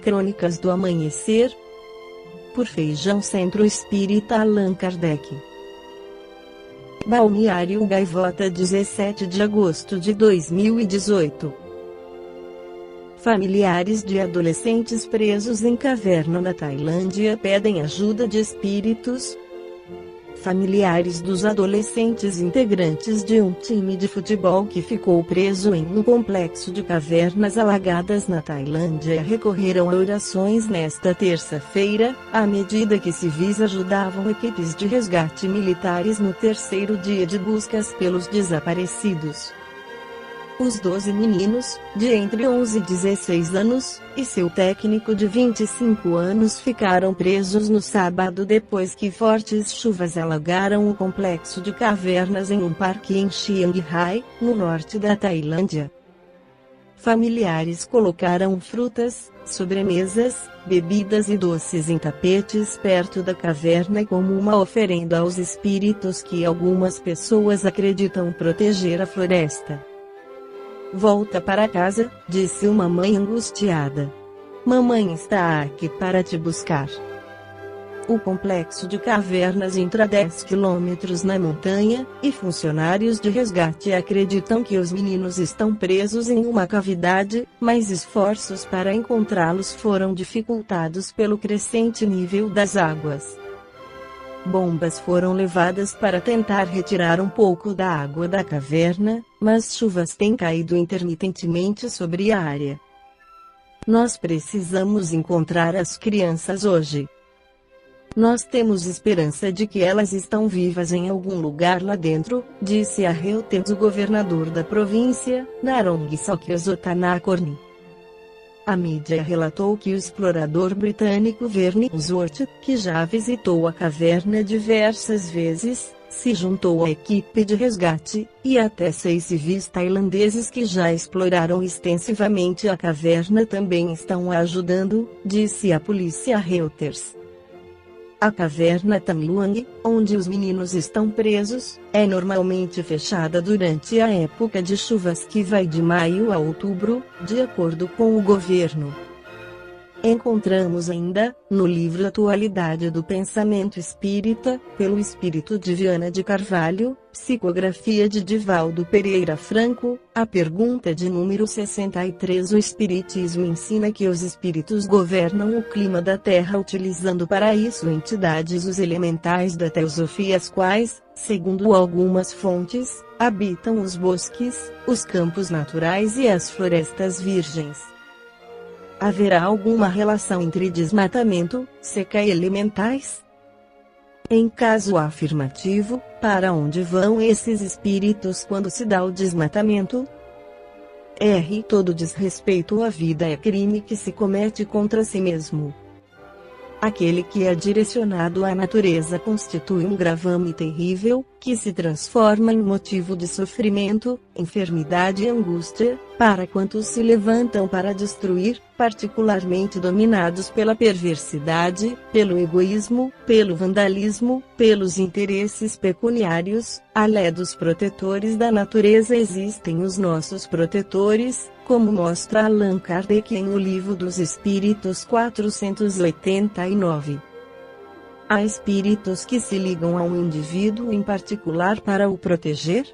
Crônicas do Amanhecer, por Feijão Centro Espírita Allan Kardec. Balneário Gaivota, 17 de agosto de 2018. Familiares de adolescentes presos em caverna na Tailândia pedem ajuda de espíritos. Familiares dos adolescentes integrantes de um time de futebol que ficou preso em um complexo de cavernas alagadas na Tailândia recorreram a orações nesta terça-feira, à medida que civis ajudavam equipes de resgate militares no terceiro dia de buscas pelos desaparecidos. Os 12 meninos, de entre 11 e 16 anos, e seu técnico de 25 anos ficaram presos no sábado depois que fortes chuvas alagaram o complexo de cavernas em um parque em Chiang Rai, no norte da Tailândia. Familiares colocaram frutas, sobremesas, bebidas e doces em tapetes perto da caverna como uma oferenda aos espíritos que algumas pessoas acreditam proteger a floresta. "Volta para casa", disse uma mãe angustiada. "Mamãe está aqui para te buscar." O complexo de cavernas entra 10 quilômetros na montanha, e funcionários de resgate acreditam que os meninos estão presos em uma cavidade, mas esforços para encontrá-los foram dificultados pelo crescente nível das águas. Bombas foram levadas para tentar retirar um pouco da água da caverna, mas chuvas têm caído intermitentemente sobre a área. "Nós precisamos encontrar as crianças hoje. Nós temos esperança de que elas estão vivas em algum lugar lá dentro", disse a Reuters o governador da província, Narongsak Sotanakorn. A mídia relatou que o explorador britânico Verne Unsworth, que já visitou a caverna diversas vezes, se juntou à equipe de resgate, e até 6 civis tailandeses que já exploraram extensivamente a caverna também estão ajudando, disse a polícia Reuters. A caverna Tham Luang, onde os meninos estão presos, é normalmente fechada durante a época de chuvas que vai de maio a outubro, de acordo com o governo. Encontramos ainda, no livro Atualidade do Pensamento Espírita, pelo espírito de Viana de Carvalho, psicografia de Divaldo Pereira Franco, a pergunta de número 63. O Espiritismo ensina que os espíritos governam o clima da Terra utilizando para isso entidades os elementais da teosofia, as quais, segundo algumas fontes, habitam os bosques, os campos naturais e as florestas virgens. Haverá alguma relação entre desmatamento, seca e elementais? Em caso afirmativo, para onde vão esses espíritos quando se dá o desmatamento? Todo desrespeito à vida é crime que se comete contra si mesmo. Aquele que é direcionado à natureza constitui um gravame terrível, que se transforma em motivo de sofrimento, enfermidade e angústia, para quantos se levantam para destruir, particularmente dominados pela perversidade, pelo egoísmo, pelo vandalismo, pelos interesses pecuniários. Além dos protetores da natureza existem os nossos protetores, como mostra Allan Kardec em O Livro dos Espíritos 489. Há espíritos que se ligam a um indivíduo em particular para o proteger?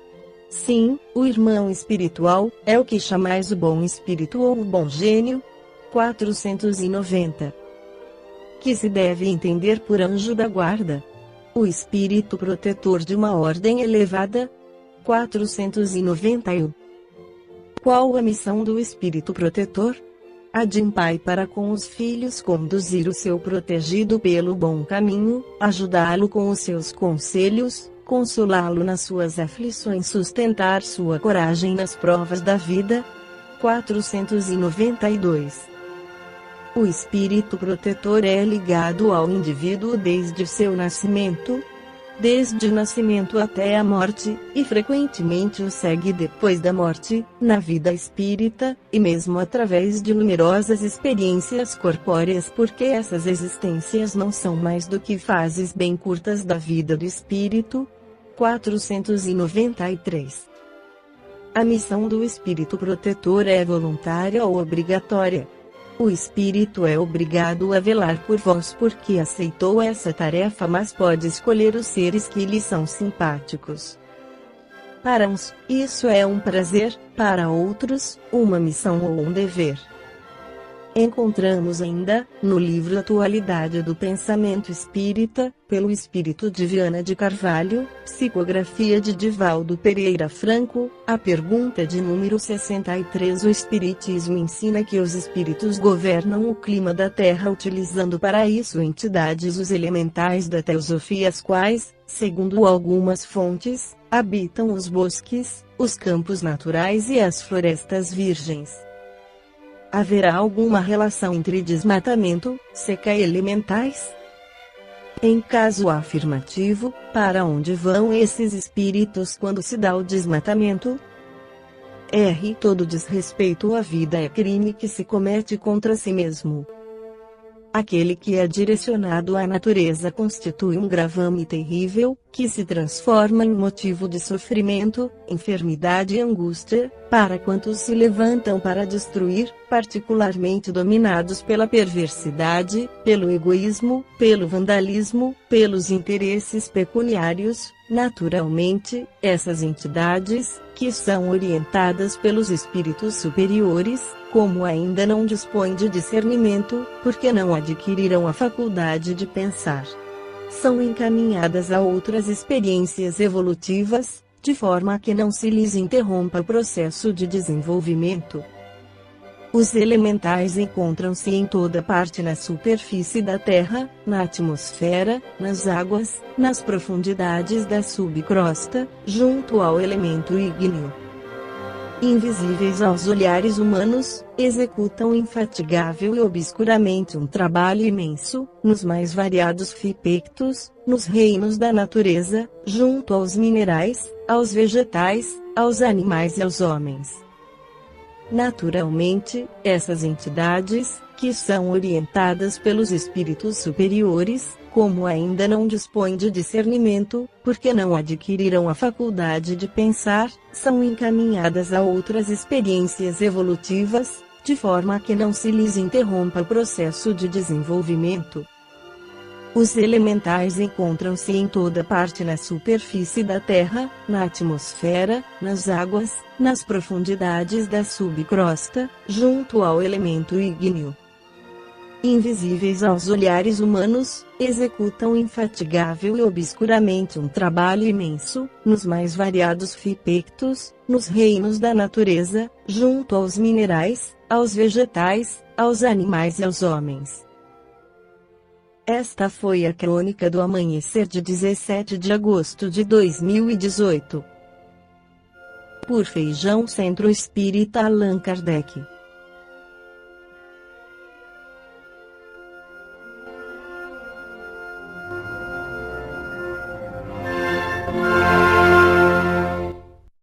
Sim, o irmão espiritual, é o que chamais o bom espírito ou o bom gênio. 490. Que se deve entender por anjo da guarda? O espírito protetor de uma ordem elevada. 491. Qual a missão do espírito protetor? A de um pai para com os filhos conduzir o seu protegido pelo bom caminho, ajudá-lo com os seus conselhos, consolá-lo nas suas aflições, sustentar sua coragem nas provas da vida. 492. O espírito protetor é ligado ao indivíduo desde seu nascimento, desde o nascimento até a morte, e frequentemente o segue depois da morte, na vida espírita, e mesmo através de numerosas experiências corpóreas, porque essas existências não são mais do que fases bem curtas da vida do espírito. 493. A missão do espírito protetor é voluntária ou obrigatória? O espírito é obrigado a velar por vós porque aceitou essa tarefa, mas pode escolher os seres que lhe são simpáticos. Para uns, isso é um prazer, para outros, uma missão ou um dever. Encontramos ainda, no livro Atualidade do Pensamento Espírita, pelo espírito de Viana de Carvalho, psicografia de Divaldo Pereira Franco, a pergunta de número 63. O Espiritismo ensina que os espíritos governam o clima da Terra utilizando para isso entidades os elementais da teosofia, as quais, segundo algumas fontes, habitam os bosques, os campos naturais e as florestas virgens. Haverá alguma relação entre desmatamento, seca e elementais? Em caso afirmativo, para onde vão esses espíritos quando se dá o desmatamento? Todo desrespeito à vida é crime que se comete contra si mesmo. Aquele que é direcionado à natureza constitui um gravame terrível, que se transforma em motivo de sofrimento, enfermidade e angústia, para quantos se levantam para destruir, particularmente dominados pela perversidade, pelo egoísmo, pelo vandalismo, pelos interesses pecuniários. Naturalmente, essas entidades, que são orientadas pelos espíritos superiores, como ainda não dispõem de discernimento, porque não adquiriram a faculdade de pensar, são encaminhadas a outras experiências evolutivas, de forma que não se lhes interrompa o processo de desenvolvimento. Os elementais encontram-se em toda parte na superfície da Terra, na atmosfera, nas águas, nas profundidades da subcrosta, junto ao elemento ígneo. Invisíveis aos olhares humanos, executam infatigável e obscuramente um trabalho imenso, nos mais variados fipectos, nos reinos da natureza, junto aos minerais, aos vegetais, aos animais e aos homens. Naturalmente, essas entidades, que são orientadas pelos espíritos superiores, como ainda não dispõem de discernimento, porque não adquiriram a faculdade de pensar, são encaminhadas a outras experiências evolutivas, de forma que não se lhes interrompa o processo de desenvolvimento. Os elementais encontram-se em toda parte na superfície da Terra, na atmosfera, nas águas, nas profundidades da subcrosta, junto ao elemento ígneo. Invisíveis aos olhares humanos, executam infatigável e obscuramente um trabalho imenso, nos mais variados fipectos, nos reinos da natureza, junto aos minerais, aos vegetais, aos animais e aos homens. Esta foi a crônica do amanhecer de 17 de agosto de 2018. Por Feijão Centro Espírita Allan Kardec.